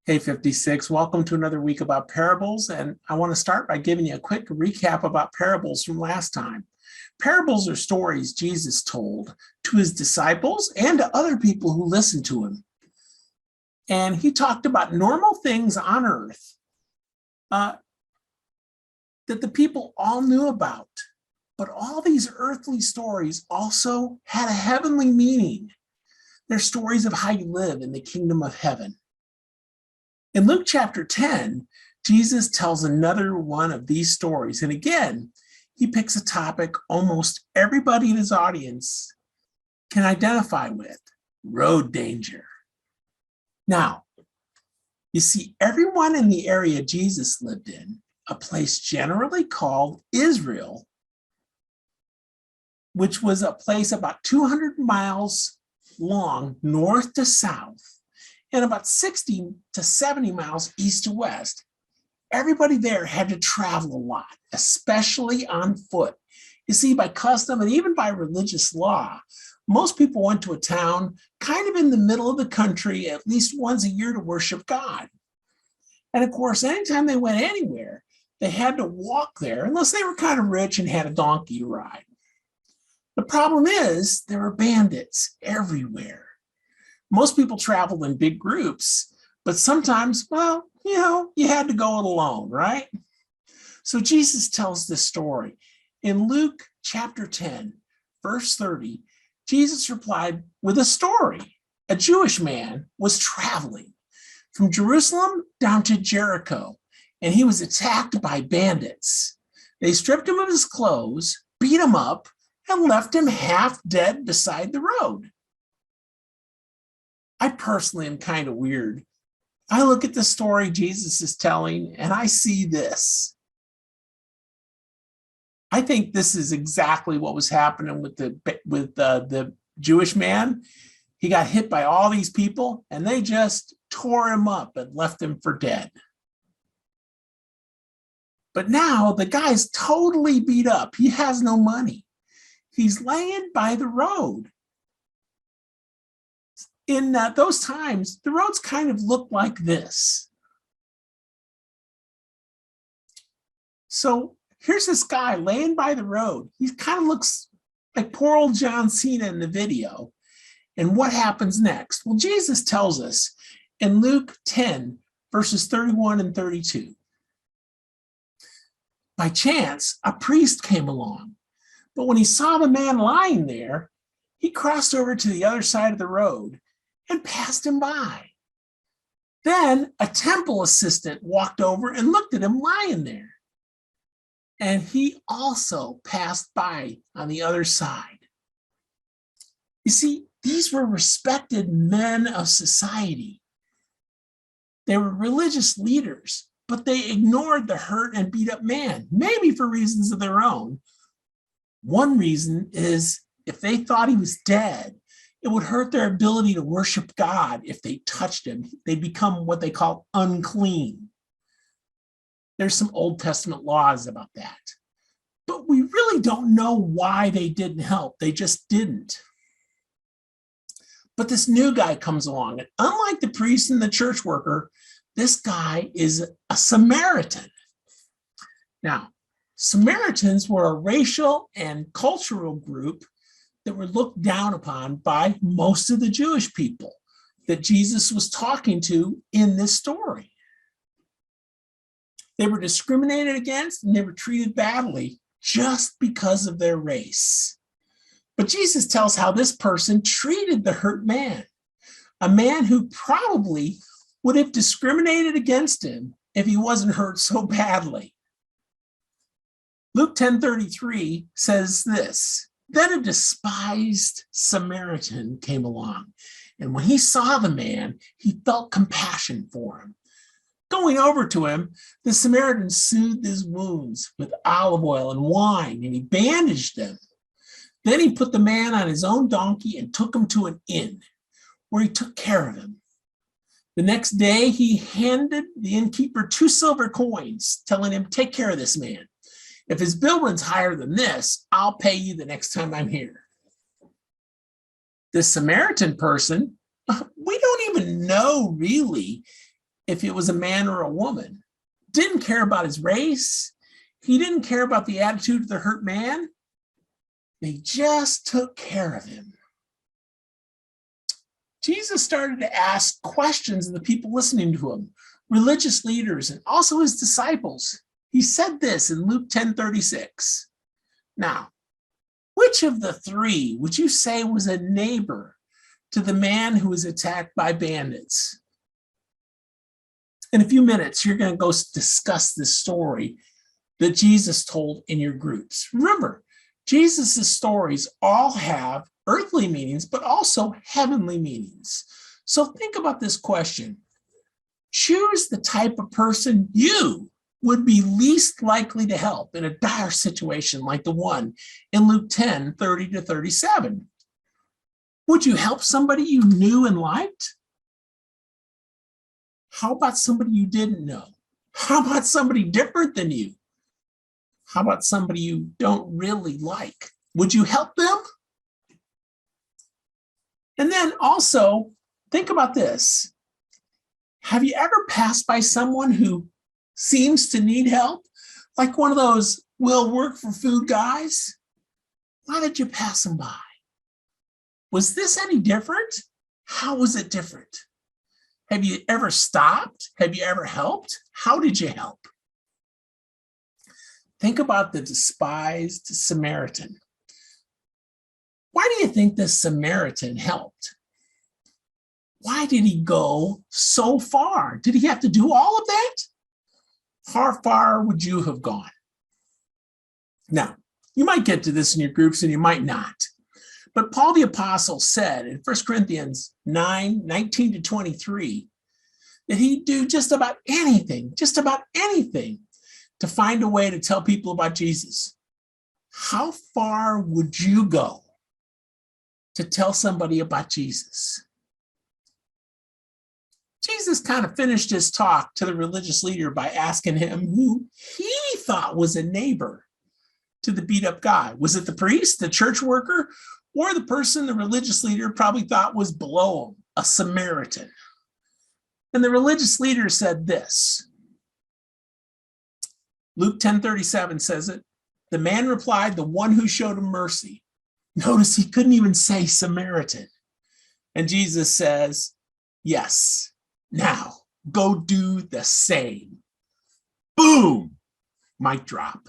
Hey 56, welcome to another week about parables. And I want to start by giving you a quick recap about parables from last time. Parables are stories Jesus told to his disciples and to other people who listened to him. And he talked about normal things on earth that the people all knew about. But all these earthly stories also had a heavenly meaning. They're stories of how you live in the kingdom of heaven. In Luke chapter 10, Jesus tells another one of these stories. And again, he picks a topic almost everybody in his audience can identify with: road danger. Now, you see, everyone in the area Jesus lived in, a place generally called Israel, which was a place about 200 miles long, north to south, and about 60 to 70 miles east to west. Everybody there had to travel a lot, especially on foot. You see, by custom and even by religious law, most people went to a town kind of in the middle of the country at least once a year to worship God. And of course, anytime they went anywhere, they had to walk there unless they were kind of rich and had a donkey to ride. The problem is there were bandits everywhere. Most people traveled in big groups, but sometimes, you had to go it alone, right? So Jesus tells this story. In Luke chapter 10, verse 30, Jesus replied with a story. A Jewish man was traveling from Jerusalem down to Jericho, and he was attacked by bandits. They stripped him of his clothes, beat him up, and left him half dead beside the road. I personally am kind of weird. I look at the story Jesus is telling and I see this. I think this is exactly what was happening with the Jewish man. He got hit by all these people and they just tore him up and left him for dead. But now the guy's totally beat up. He has no money. He's laying by the road. In those times, the roads kind of looked like this. So here's this guy laying by the road. He kind of looks like poor old John Cena in the video. And what happens next? Well, Jesus tells us in Luke 10, verses 31 and 32. By chance, a priest came along, but when he saw the man lying there, he crossed over to the other side of the road and passed him by. Then a temple assistant walked over and looked at him lying there. And he also passed by on the other side. You see, these were respected men of society. They were religious leaders, but they ignored the hurt and beat up man, maybe for reasons of their own. One reason is if they thought he was dead, it would hurt their ability to worship God if they touched him. They'd become what they call unclean. There's some Old Testament laws about that. But we really don't know why they didn't help. They just didn't. But this new guy comes along, and unlike the priest and the church worker, this guy is a Samaritan. Now, Samaritans were a racial and cultural group that were looked down upon by most of the Jewish people that Jesus was talking to in this story. They were discriminated against and they were treated badly just because of their race. But Jesus tells how this person treated the hurt man, a man who probably would have discriminated against him if he wasn't hurt so badly. Luke 10:33 says this. Then a despised Samaritan came along, and when he saw the man, he felt compassion for him. Going over to him, the Samaritan soothed his wounds with olive oil and wine, and he bandaged them. Then he put the man on his own donkey and took him to an inn, where he took care of him. The next day, he handed the innkeeper 2 silver coins, telling him, "Take care of this man. If his bill runs higher than this, I'll pay you the next time I'm here." The Samaritan person, we don't even know really if it was a man or a woman. Didn't care about his race. He didn't care about the attitude of the hurt man. They just took care of him. Jesus started to ask questions of the people listening to him, religious leaders, and also his disciples. He said this in Luke 10:36. Now, which of the three would you say was a neighbor to the man who was attacked by bandits? In a few minutes, you're going to go discuss this story that Jesus told in your groups. Remember, Jesus' stories all have earthly meanings, but also heavenly meanings. So think about this question. Choose the type of person you would be least likely to help in a dire situation like the one in Luke 10:30-37. Would you help somebody you knew and liked? How about somebody you didn't know? How about somebody different than you? How about somebody you don't really like? Would you help them? And then also, think about this. Have you ever passed by someone who seems to need help? Like one of those will work for food guys? Why did you pass them by? Was this any different? How was it different? Have you ever stopped? Have you ever helped? How did you help? Think about the despised Samaritan. Why do you think this Samaritan helped? Why did he go so far? Did he have to do all of that? How far would you have gone? Now, you might get to this in your groups and you might not. But Paul the Apostle said in 1 Corinthians 9:19-23, that he'd do just about anything to find a way to tell people about Jesus. How far would you go to tell somebody about Jesus? Jesus kind of finished his talk to the religious leader by asking him who he thought was a neighbor to the beat up guy. Was it the priest, the church worker, or the person the religious leader probably thought was below him, a Samaritan? And the religious leader said this. Luke 10:37 says it. The man replied, the one who showed him mercy. Notice he couldn't even say Samaritan. And Jesus says, yes, now go do the same. Boom, mic drop.